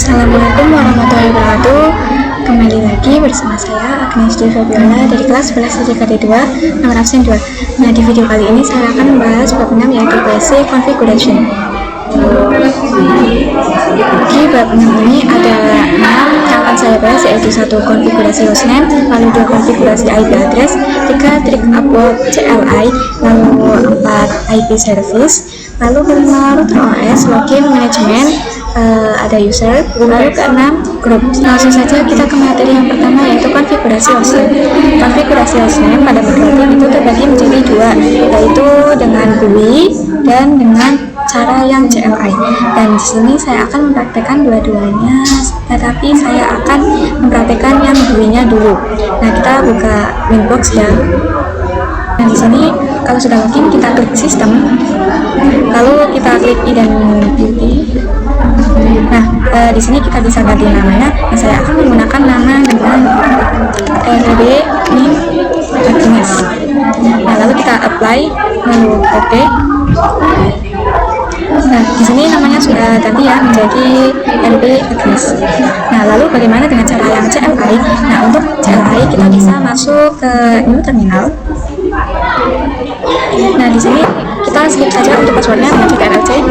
Assalamualaikum warahmatullahi wabarakatuh. Kembali lagi bersama saya Agnes Dwi Fabiola dari kelas 11 IJKT 2 nomor absen 2. Nah, di video kali ini saya akan membahas bab 6 yaitu basic configuration. Di bab 6 ini ada 6 yang akan saya bahas, yaitu 1 konfigurasi hostname, lalu 2 konfigurasi IP address, 3 trik upload CLI, lalu 4 IP service, lalu 5 router OS, login management, ada user, lalu ke-6 grup. Langsung saja kita ke materi yang pertama, yaitu konfigurasi hostname. Konfigurasi hostname pada migrating itu terbagi menjadi 2, yaitu dengan GUI dan dengan cara yang CLI. Dan di sini saya akan mempraktekkan dua-duanya, tetapi saya akan mempraktekkan yang GUI-nya dulu. Nah, kita buka Winbox ya. Nah, di sini kalau sudah login kita klik sistem, lalu kita klik identity. Nah, di sini kita bisa ganti namanya. Nah, saya akan menggunakan nama dengan RB ini Agnes. Nah, lalu kita apply, lalu OK. Nah, di sini namanya sudah ganti ya menjadi RB Agnes. Nah, lalu bagaimana dengan cara yang CLI? Nah, untuk CLI kita bisa masuk ke new terminal. Nah, di sini kita skip saja untuk passwordnya menjadi RLC.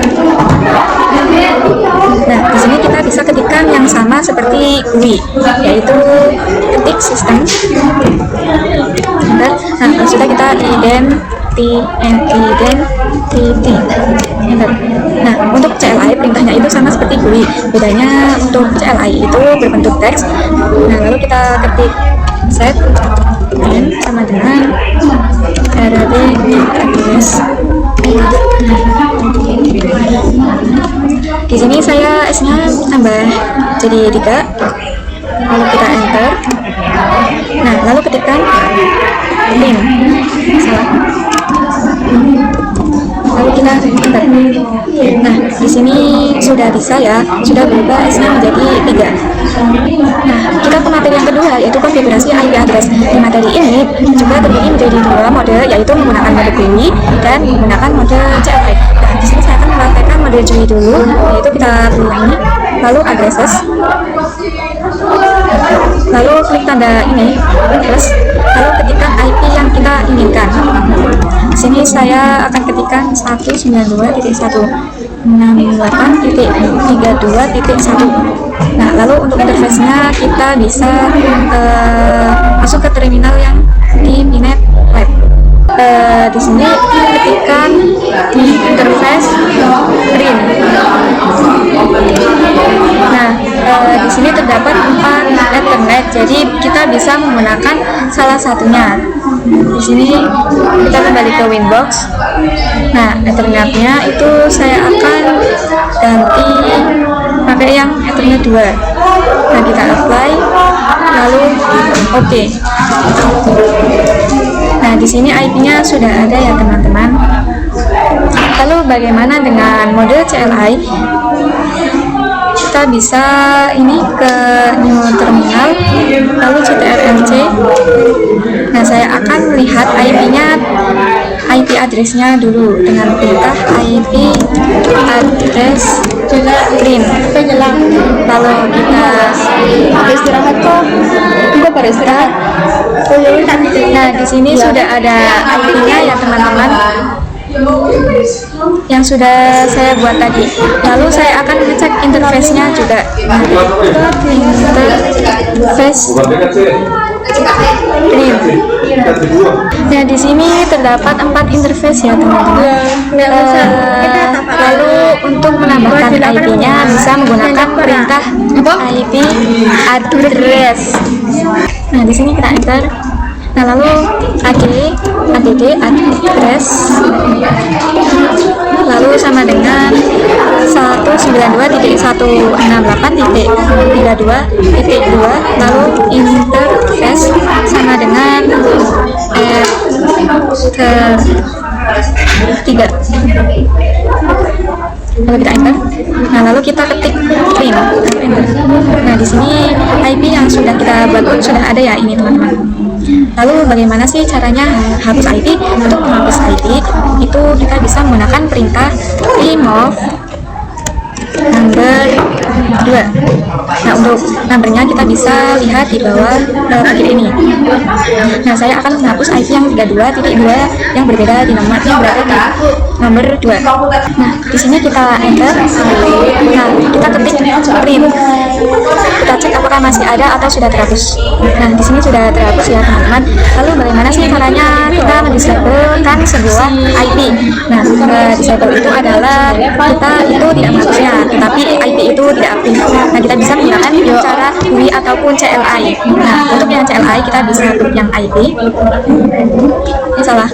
Nah, di sini kita bisa ketikkan yang sama seperti GUI, yaitu ketik sistem. Nah, sudah kita identity. Nah, untuk CLI perintahnya itu sama seperti GUI. Bedanya untuk CLI itu berbentuk teks. Nah, lalu kita ketik set sama dengan RB Agnes. Di sini saya S-nya tambah jadi 3. Lalu kita enter. Nah, lalu ketikkan pin. Salah. Lalu kita enter. Nah, di sini sudah bisa ya, sudah berubah S-nya menjadi 3. Nah, kita ke materi yang kedua, yaitu konfigurasi IP address. Di materi ini juga terbagi menjadi 2 mode, yaitu menggunakan mode GUI dan menggunakan mode CLI. Nah, di sini saya akan mempraktekkan mode GUI dulu, yaitu kita pilih ini, lalu addresses, lalu klik tanda ini plus, lalu ketikkan IP yang kita inginkan. Di sini saya akan ketikkan 192.168.32.1. Nah, lalu untuk interface-nya kita bisa masuk ke terminal yang di Minet Web. Di sini ketikkan di interface print. Nah, di sini terdapat 4 Ethernet, jadi kita bisa menggunakan salah satunya. Di sini kita kembali ke Winbox. Nah, Ethernetnya itu saya akan ganti pakai yang Ethernet 2. Nah, kita apply, lalu OK. Nah, di sini IP-nya sudah ada ya teman-teman. Lalu bagaimana dengan mode CLI? Kita bisa ini ke new terminal, lalu ctrlc. Nah, saya akan melihat IP address-nya dulu dengan perintah IP address print. Lalu kita istirahat kok. Kita beristirahat. Nah, di sini sudah ada IP-nya ya teman-teman, yang sudah saya buat tadi. Lalu saya akan ngecek interface-nya juga. Interface print. Nah, di sini terdapat 4 interface ya teman-teman. Lalu untuk menambahkan IP-nya bisa menggunakan perintah IP address. Nah, di sini kita enter. Nah, lalu add address, lalu sama dengan 192.168.32.2, lalu interface sama dengan R3. Lalu kita enter. Nah, lalu kita ketik print. Nah, di sini IP yang sudah kita buat pun sudah ada ya ini teman-teman. Lalu bagaimana sih caranya hapus IP? Untuk menghapus IP itu kita bisa menggunakan perintah remove number 2. Nah, untuk numbernya kita bisa lihat di bawah bagian ini. Nah, saya akan menghapus IP yang 32.2 yang berbeda di nomor yang berada di nomor 2. Nah, di sini kita enter. Nah, kita ketik print. Kita cek apakah masih ada atau sudah terhapus. Nah, di sini sudah terhapus ya teman-teman. Lalu bagaimana sih caranya kita mendisablekan sebuah IP? Nah, disable itu adalah kita itu tidak menghapusnya, tetapi IP itu tidak aktif. Nah, kita bisa menggunakan cara GUI ataupun CLI. Nah, untuk yang CLI kita bisa klik yang IP. Ini salah.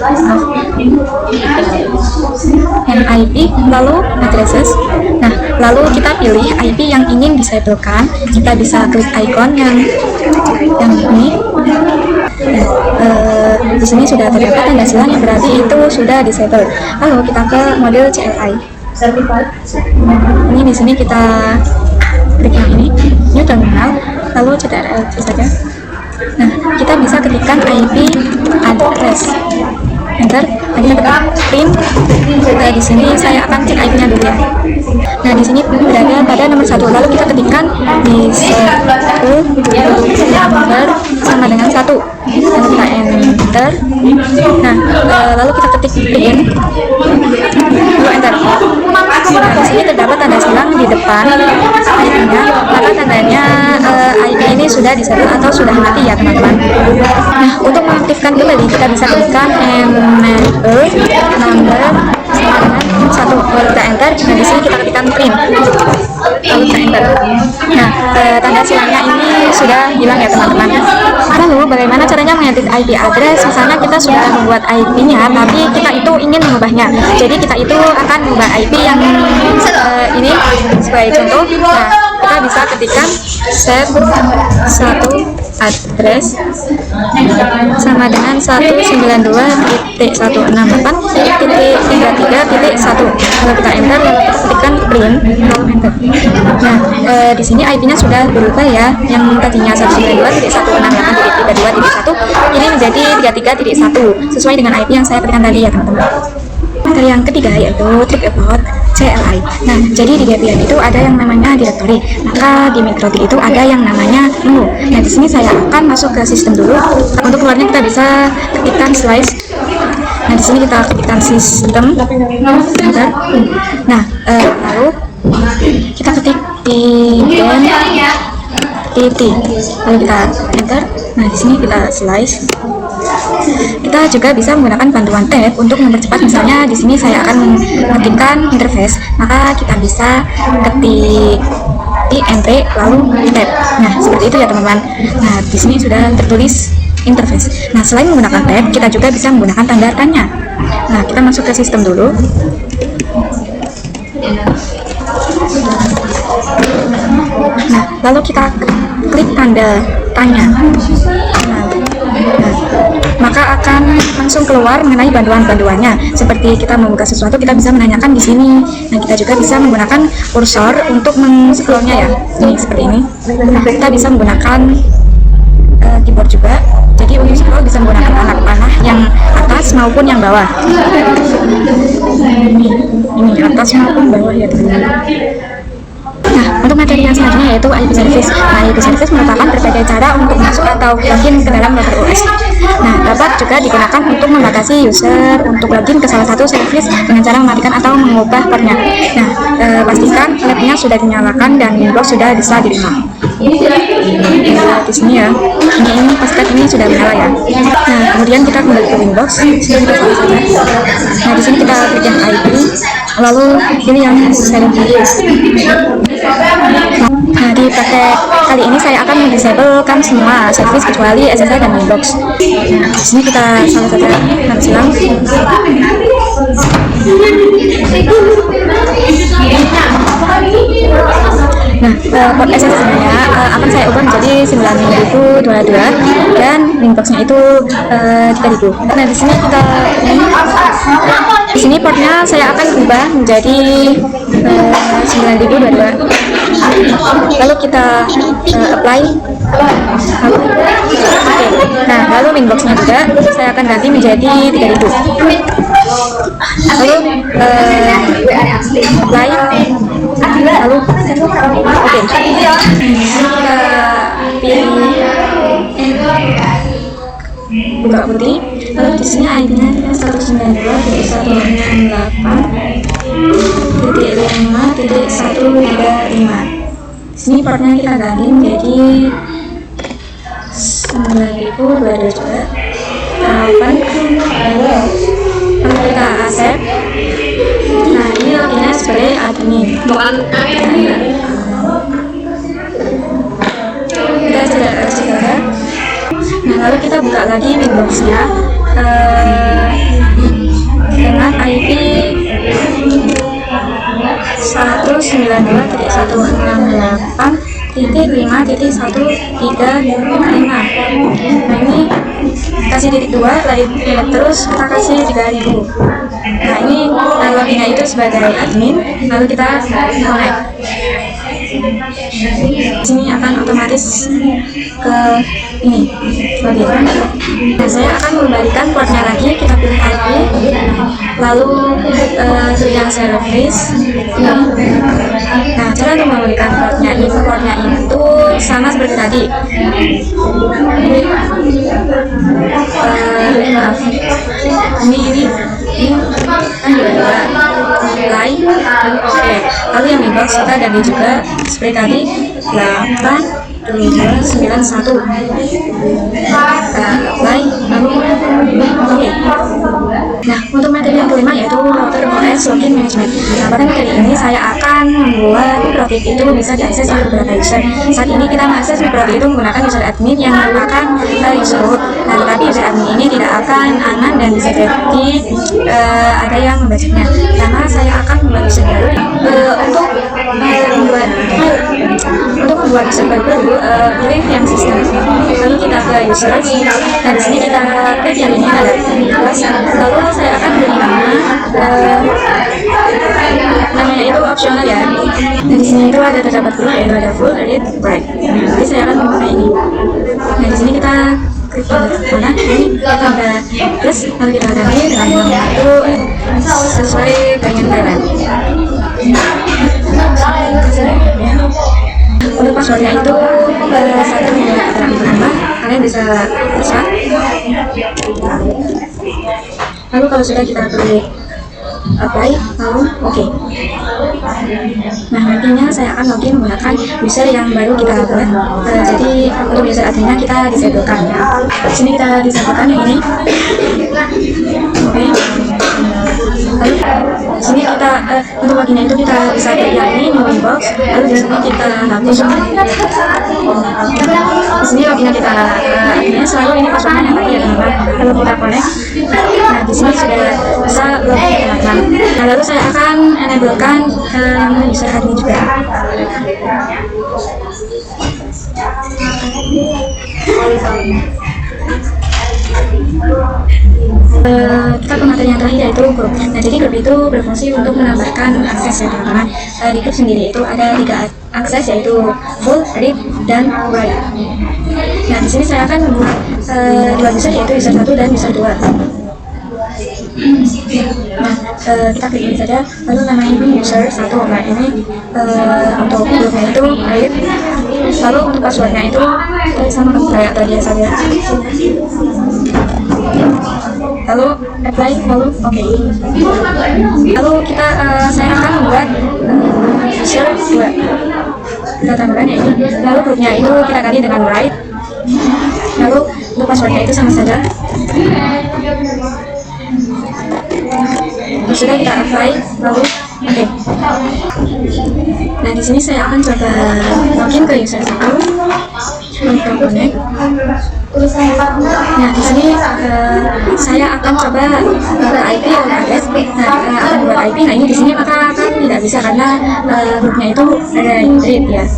Yang IP, lalu addresses. Nah, lalu kita pilih IP yang ingin disablekan. Kita bisa klik icon yang ini. Di sini sudah terdapat tanda silang yang berarti itu sudah disable. Lalu kita ke model CLI. Ini di sini kita klik yang ini, new terminal, lalu ctrl saja. Nah, kita bisa ketikkan IP address, enter, kita ketik print. Nah, di sini saya akan cek IP-nya dulu ya. Nah, di sini berada pada nomor 1. Lalu kita ketikkan di number sama dengan 1. Lalu kita enter. Nah, lalu kita ketik print, lalu enter. Nah, di sini terdapat tanda silang di depan IP-nya, maka tandanya IP ini sudah disable atau sudah mati ya teman-teman. Nah, untuk mengaktifkan kembali kita bisa klikkan enable number sama dengan 1. Lalu kita enter. Nah, di sini kita ketikkan print, lalu kita enter. Nah, tanda silangnya ini sudah hilang ya teman-teman. Lalu bagaimana caranya mengedit IP address? Misalnya kita sudah membuat IP-nya, tapi kita itu ingin mengubahnya. Jadi kita itu akan mengubah IP yang ini sebagai contoh. Nah, kita bisa ketikkan set 1 address sama dengan 192.168.33.1. Lalu kita enter, lalu kita ketikkan print, lalu enter. Nah, di sini IP-nya sudah berubah ya. Yang tadinya 192.168.32.1 ini menjadi 33.1 sesuai dengan IP yang saya berikan tadi ya teman-teman. Materi yang ketiga yaitu trick about CLI. Nah, jadi di Debian itu ada yang namanya directory, maka di Mikrotik itu ada yang namanya menu. Nah, di sini saya akan masuk ke sistem dulu. Untuk keluarnya kita bisa ketikkan slice. Nah, di sini kita ketikkan sistem. Nah, lalu kita ketik lalu kita enter. Nah, di sini kita slice. Kita juga bisa menggunakan bantuan tab untuk mempercepat. Misalnya di sini saya akan mengetikkan interface, maka kita bisa ketik entry lalu tab. Nah, seperti itu ya teman-teman. Nah, di sini sudah tertulis interface. Nah, selain menggunakan tab, kita juga bisa menggunakan tanda tanya. Nah, kita masuk ke sistem dulu. Nah, lalu kita klik tanda tanya. Maka akan langsung keluar mengenai bantuan-bantuannya. Seperti kita membuka sesuatu, kita bisa menanyakan di sini. Nah, kita juga bisa menggunakan kursor untuk men-scrollnya ya. Ini seperti ini. Nah, kita bisa menggunakan keyboard juga. Jadi untuk scroll bisa menggunakan anak panah yang atas maupun yang bawah. Ini atas maupun bawah ya teman-teman. Nah, untuk materi yang selanjutnya yaitu IP service. Nah, IP service merupakan berbagai cara untuk masuk atau login ke dalam router OS. Nah, dapat juga digunakan untuk membatasi user untuk login ke salah satu service dengan cara mematikan atau mengubah portnya. Nah, pastikan labnya sudah dinyalakan dan Windows sudah bisa diterima. Nah, di sini ya, ini pastikan ini sudah menyala ya. Nah, kemudian kita kembali ke Windows. Kita salah saja. Nah, di sini kita klik yang IP, lalu pilih yang silent service. Nah, di praktek kali ini saya akan mendisablekan semua service kecuali SSL dan Windows. Nah, di sini kita salah saja tanda silang. Nah, port SSL-nya akan saya ubah menjadi 9022 dan Windows-nya itu 3000. Nah, di sini kita di sini portnya saya akan ubah menjadi 9022. Lalu kita apply. Oke. Nah, lalu Winbox-nya juga saya akan ganti menjadi 3000. Lalu apply. lalu oke, kita pilih buka putih, lalu di sini ID-nya 192.168.5.135. Sini portnya kita ganti menjadi 9.022 juga. Open, lalu kita accept. Nah, ini loginnya sebagai admin. Kita sudah register. Nah, lalu kita buka lagi Windows-nya dengan ID 192.168.5.135. Nah, ini kasih titik 2, terus kita kasih 3.000. Nah, ini loginnya itu sebagai admin, lalu kita connect. Sini akan otomatis ke ini login. Nah, saya akan mengembalikan portnya lagi, kita pilih IP, lalu yang service. Nah, cara untuk mengembalikan portnya itu sama seperti tadi. Maaf, ini kan juga lain. Oke, lalu yang inbox kita ganti juga seperti tadi 82291. Apply, lalu oke. Nah, untuk materi yang kelima yaitu router OS login management. Nah, pada materi ini saya akan membuat mikrofit itu bisa diakses oleh beberapa user. Saat ini kita mengakses mikrofit itu menggunakan user admin yang merupakan user root. Nah, tetapi user admin ini tidak akan aman dan bisa jadi ada yang membacanya. Karena saya akan membuat user baru untuk membuat user baru, pilih yang sistem. Lalu kita ke user. Nah, di sini kita klik yang ini ada plus. Lalu saya akan beri namanya itu opsional ya. Nah, di sini itu ada terdapat grup, yaitu ada full, read, write. Nanti saya akan memakai ini. Nah, di sini kita klik mana ini kita ada plus, lalu kita ganti dengan nama itu sesuai dengan kalian. Untuk passwordnya itu 1 kalian bisa terserah. Lalu kalau sudah kita klik apply, lalu oke. Nah, nantinya saya akan login menggunakan user yang baru kita buat. Jadi untuk user adminnya kita disablekan. Di sini kita disablekan yang ini. Oke. Lalu di sini kita untuk loginnya itu kita bisa klik yang ini new inbox. Lalu di sini kita hapus. Di sini loginnya kita adminnya selalu ini passwordnya yang tadi ya teman-teman. Lalu kita connect. Nah, di sini sudah bisa login teman-teman. Nah, lalu saya akan enablekan user admin juga. Kita ke materi yang terakhir yaitu grup. Nah, jadi grup itu berfungsi untuk menambahkan akses ya teman-teman. Di grup sendiri itu ada 3 akses yaitu full, read, dan write. Nah, di sini saya akan membuat 2 user yaitu user 1 dan user 2. Nah, kita klik ini saja, lalu nama ini user 1. Nah, ini untuk grupnya itu read, lalu untuk passwordnya itu sama kayak tadi saja. Lalu apply, lalu oke. Lalu kita saya akan membuat user 2. Kita tambahkan ya ini. Lalu grupnya itu kita ganti dengan write. Lalu untuk passwordnya itu sama saja. Sudah kita apply, lalu oke. Nah, di sini saya akan coba login ke user 1 untuk connect. Nah, di sini saya akan coba ke IP dan address. Nah, akan buat IP. Nah, ini di sini maka akan tidak bisa karena grupnya itu ada read ya.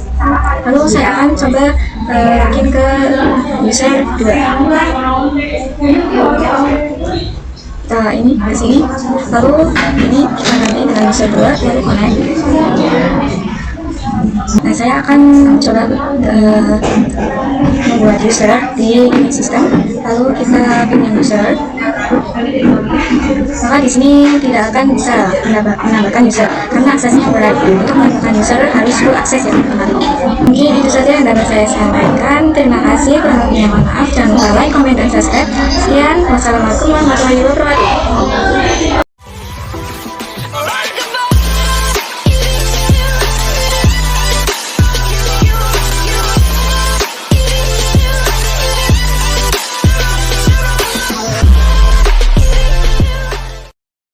Lalu saya akan coba login ke user 2. Kita ini ke sini, lalu ini kita ganti dengan user 2, lalu connect. Nah, saya akan coba membuat user di sistem, lalu kita pilih user. maka di sini tidak akan bisa menambahkan user karena aksesnya berat. Untuk menambahkan user harus full akses ya teman-teman. Mungkin itu saja yang dapat saya sampaikan. Terima kasih, kurang lebihnya mohon maaf. Jangan lupa like, comment, dan subscribe. Sekian, wassalamualaikum warahmatullahi wabarakatuh.